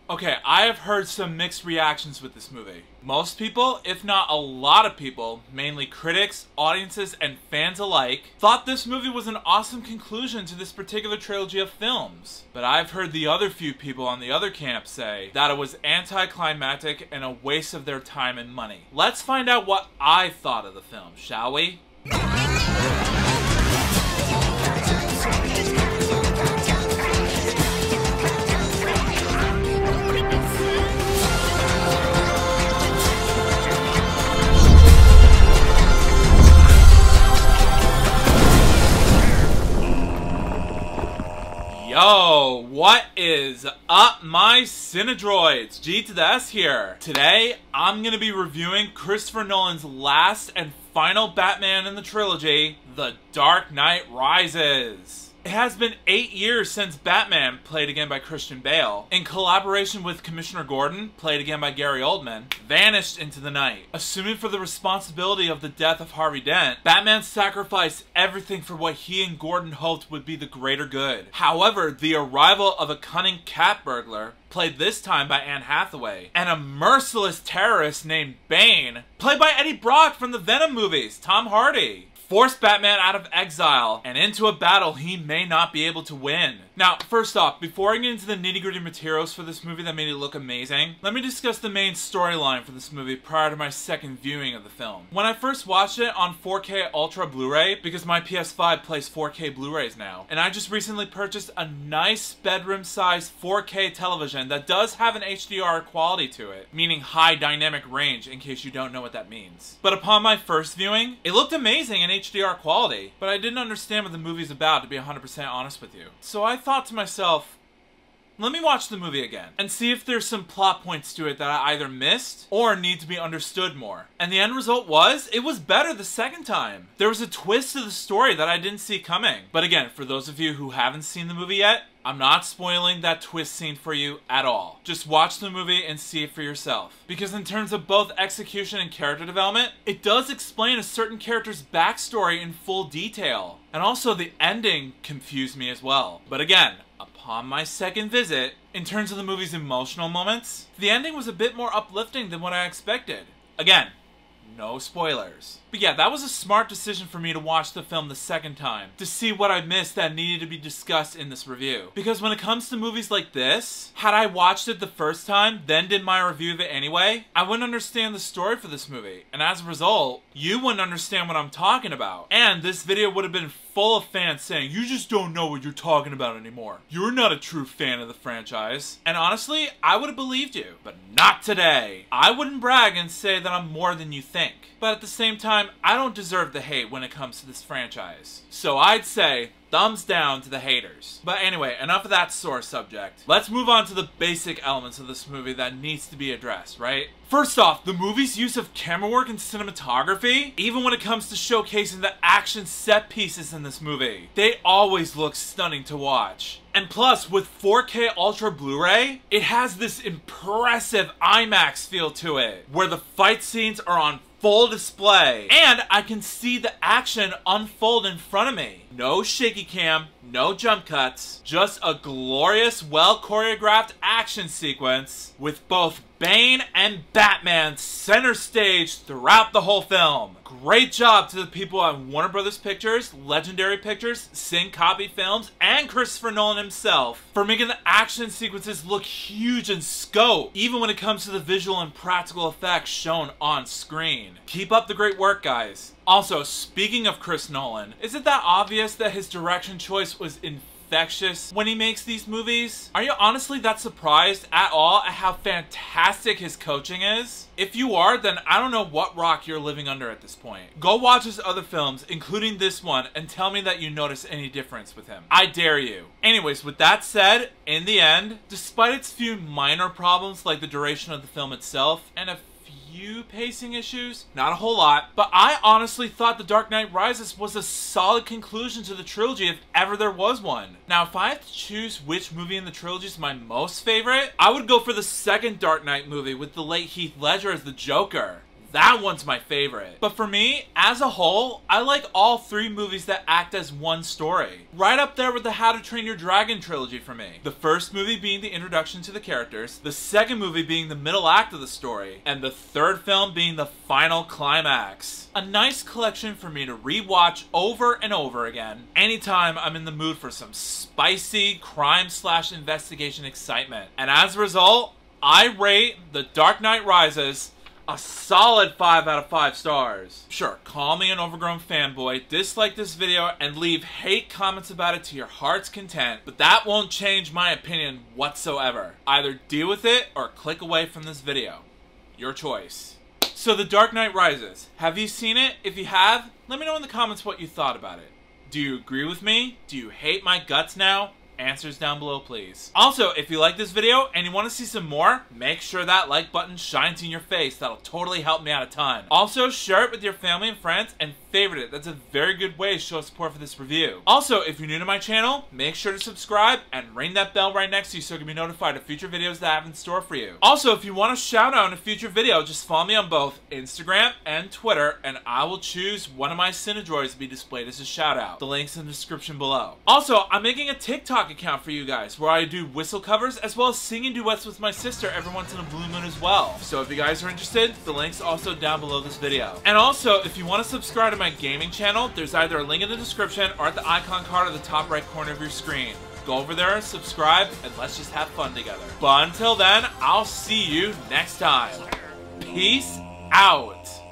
Okay, I have heard some mixed reactions with this movie. Most people, if not a lot of people, mainly critics, audiences, and fans alike, thought this movie was an awesome conclusion to this particular trilogy of films. But I've heard the other few people on the other camp say that it was anticlimactic and a waste of their time and money. Let's find out what I thought of the film, shall we? Yo, what is up, my Cinedroids? G to the S here. Today, I'm gonna be reviewing Christopher Nolan's last and final Batman in the trilogy, The Dark Knight Rises. It has been 8 years since Batman, played again by Christian Bale, in collaboration with Commissioner Gordon, played again by Gary Oldman, vanished into the night. Assuming for the responsibility of the death of Harvey Dent, Batman sacrificed everything for what he and Gordon hoped would be the greater good. However, the arrival of a cunning cat burglar, played this time by Anne Hathaway, and a merciless terrorist named Bane, played by Eddie Brock from the Venom movies, Tom Hardy, forced Batman out of exile and into a battle he may not be able to win. Now, first off, before I get into the nitty-gritty materials for this movie that made it look amazing, let me discuss the main storyline for this movie prior to my second viewing of the film. When I first watched it on 4K Ultra Blu-ray, because my PS5 plays 4K Blu-rays now, and I just recently purchased a nice bedroom-sized 4K television that does have an HDR quality to it, meaning high dynamic range, in case you don't know what that means. But upon my first viewing, it looked amazing in HDR quality, but I didn't understand what the movie's about, to be 100% honest with you. So I thought to myself, let me watch the movie again and see if there's some plot points to it that I either missed or need to be understood more. And the end result was, it was better the second time. There was a twist to the story that I didn't see coming. But again, for those of you who haven't seen the movie yet, I'm not spoiling that twist scene for you at all. Just watch the movie and see it for yourself. Because in terms of both execution and character development, it does explain a certain character's backstory in full detail. And also the ending confused me as well. But again, upon my second visit, in terms of the movie's emotional moments, the ending was a bit more uplifting than what I expected. Again, no spoilers. But yeah, that was a smart decision for me to watch the film the second time, to see what I missed that needed to be discussed in this review. Because when it comes to movies like this, had I watched it the first time, then did my review of it anyway, I wouldn't understand the story for this movie. And as a result, you wouldn't understand what I'm talking about. And this video would have been full of fans saying, you just don't know what you're talking about anymore. You're not a true fan of the franchise. And honestly, I would have believed you. But not today. I wouldn't brag and say that I'm more than you think. But at the same time, I don't deserve the hate when it comes to this franchise. So I'd say, thumbs down to the haters. But anyway, enough of that sore subject. Let's move on to the basic elements of this movie that needs to be addressed, right? First off, the movie's use of camera work and cinematography, even when it comes to showcasing the action set pieces in this movie, they always look stunning to watch. And plus, with 4K Ultra Blu-ray, it has this impressive IMAX feel to it, where the fight scenes are on full display, and I can see the action unfold in front of me. No shaky cam, no jump cuts, just a glorious, well-choreographed action sequence with both Bane and Batman center stage throughout the whole film. Great job to the people at Warner Brothers Pictures, Legendary Pictures, Copy Films, and Christopher Nolan himself for making the action sequences look huge in scope, even when it comes to the visual and practical effects shown on screen. Keep up the great work, guys. Also, speaking of Chris Nolan, is it that obvious that his direction choice was infectious when he makes these movies? Are you honestly that surprised at all at how fantastic his coaching is? If you are, then I don't know what rock you're living under at this point. Go watch his other films, including this one, and tell me that you notice any difference with him. I dare you. Anyways, with that said, in the end, despite its few minor problems like the duration of the film itself, and a few pacing issues, not a whole lot, but I honestly thought The Dark Knight Rises was a solid conclusion to the trilogy if ever there was one. Now, if I have to choose which movie in the trilogy is my most favorite, I would go for the second Dark Knight movie with the late Heath Ledger as the Joker. that one's my favorite. But for me, as a whole, I like all three movies that act as one story. Right up there with the How to Train Your Dragon trilogy for me. The first movie being the introduction to the characters, the second movie being the middle act of the story, and the third film being the final climax. A nice collection for me to rewatch over and over again anytime I'm in the mood for some spicy crime/investigation excitement. And as a result, I rate The Dark Knight Rises a solid 5 out of 5 stars. Sure, call me an overgrown fanboy, dislike this video, and leave hate comments about it to your heart's content, but that won't change my opinion whatsoever. Either deal with it or click away from this video. Your choice. So The Dark Knight Rises. Have you seen it? If you have, let me know in the comments what you thought about it. Do you agree with me? Do you hate my guts now? Answers down below, please. Also, if you like this video and you want to see some more, make sure that like button shines in your face. That'll totally help me out a ton. Also, share it with your family and friends and favorite it. That's a very good way to show support for this review. Also, if you're new to my channel, make sure to subscribe and ring that bell right next to you so you can be notified of future videos that I have in store for you. Also, if you want a shout out in a future video, just follow me on both Instagram and Twitter, and I will choose one of my Cinedroids to be displayed as a shout out. The link's in the description below. Also, I'm making a TikTok account for you guys where I do whistle covers as well as singing duets with my sister every once in a blue moon as well. So if you guys are interested, the link's also down below this video. And also, if you want to subscribe to my gaming channel, there's either a link in the description or at the icon card at the top right corner of your screen. Go over there, subscribe, and let's just have fun together. But until then, I'll see you next time. Peace out.